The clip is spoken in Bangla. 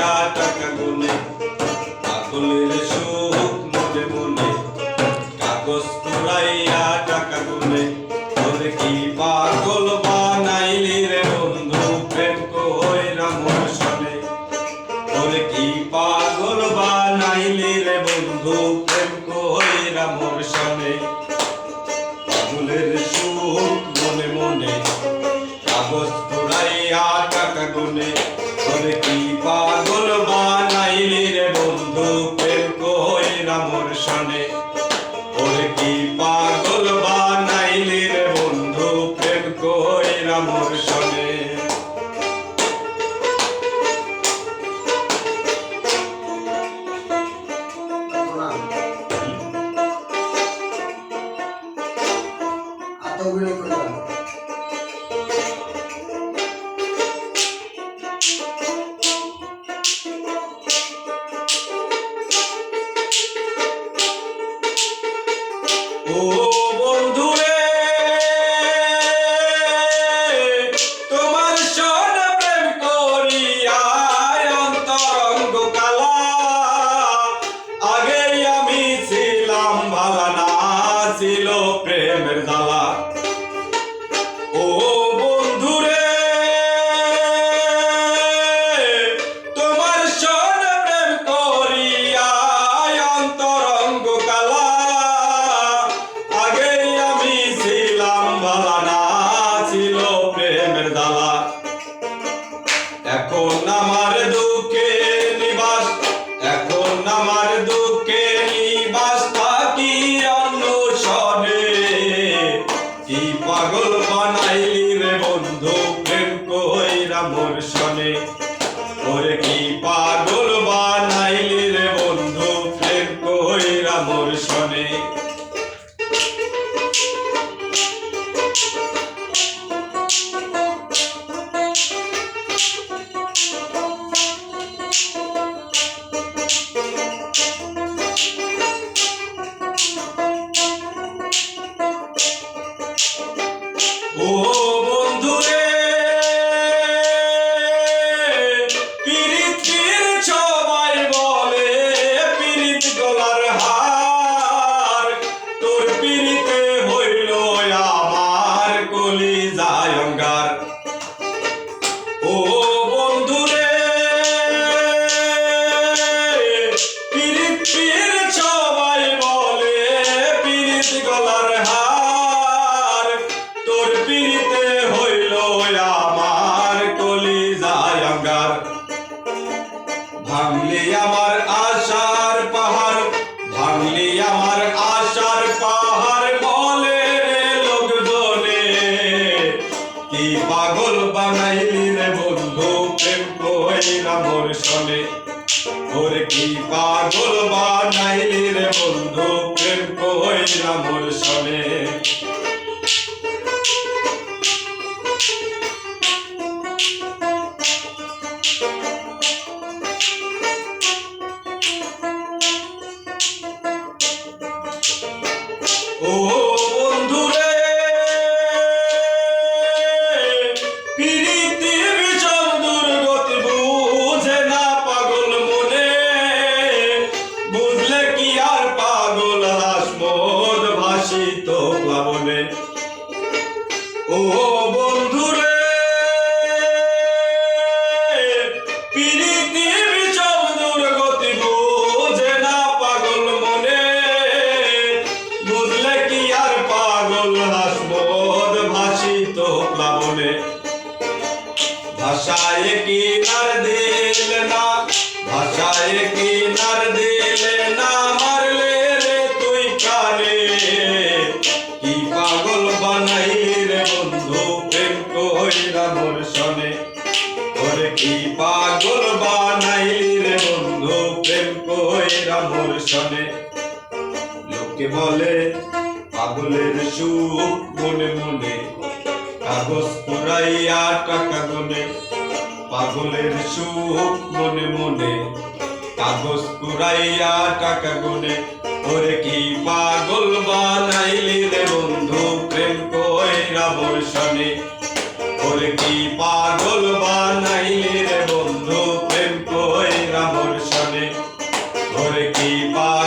কুড়াইয়া টাকা গুনে পাগলের সুখ মনে মনে কাগজ কুড়াইয়া টাকা গুনে তোরে কি পাগল বানাইলি রে বন্ধু প্রেম কইরা মোর সনে তোরে কি পাগল বানাইলি রে বন্ধু প্রেম কইরা মোর সনে পাগলের সুখ মনে মনে কাগজ কুড়াইয়া টাকা গুনে তোরে কি পাগল বানাইলি রে বন্ধু প্রেম কইরা মোর সনে তোরে কি পাগল বানাইলি রে বন্ধু প্রেম কইরা মোর সনে ও বন্ধুরে তোমার সনে প্রেম করিয়া অন্তরঙ্গ কালা আগে আমি ছিলাম ভালা না ছিল প্রেমের জ্বালা ও বন্ধুরে তোমার সনে প্রেম করিয়া অন্তরঙ্গ কালা আগে আমি ছিলাম ভালা না ছিল প্রেমের জ্বালা এখন আমার দুঃখে নিবাস এখন আমার দুঃখে নিবাস থাকি অন্বেষণে কি পাগল বানাইলি রে বন্ধু প্রেম কইরা মোর সনে ওরে কি পাগল বানাইলি রে বন্ধু প্রেম কইরা মোর সনে ও বন্ধুরে পিরিতির সবাই বলে পিরিত গলার হার তোর পিরিতে হইল আমার কলিজায় অঙ্গার ও বন্ধুরে পিরিতির সবাই বলে পিরিত গলার হার তোর পিরিতে হইল আমার কলিজায় অঙ্গার ভাঙলি আমার আশার পাহাড় ভাঙলি আমার আশার পাহাড় বলে রে লোকজনে কি পাগল বানাইলি রে বন্ধু প্রেম কইরা মোর সনে ওরে কি পাগল বানাইলি রে বন্ধু প্রেম কইরা মোর সনে ও বন্ধুরে পিরিতি বিচল দুর্গতি বুঝে না পাগল মনে বুঝলে কি আর পাগল হাসমোদ ভাসিত প্লাবনে ও বন্ধুরে পিরিতি বিচল দুর্গতি বুঝে না পাগল মনে বুঝলে কি আর পাগল হাসমোদ ভাসিত প্লাবনে ভাষায় কি নার দিলে না ভাষায় কি নার দিলে না মারলে রে তুই প্রাণে কি পাগল বানাইলি রে বন্ধু প্রেম কইরা মোর সনে ওরে কি পাগল বানাইলি রে বন্ধু প্রেম কইরা মোর সনে লোকে বলে পাগলের সুখ মনে মনে কাগজ কুড়াইয়া টাকা গুনে পাগলের সুখ মনে মনে কাগজ কুড়াইয়া টাকা গুনে ওরে কি পাগল বানাইলি রে বন্ধু প্রেম কইরা মোর সনে ওরে কি পাগল বানাইলি রে বন্ধু প্রেম কইরা ওরে কি পাগল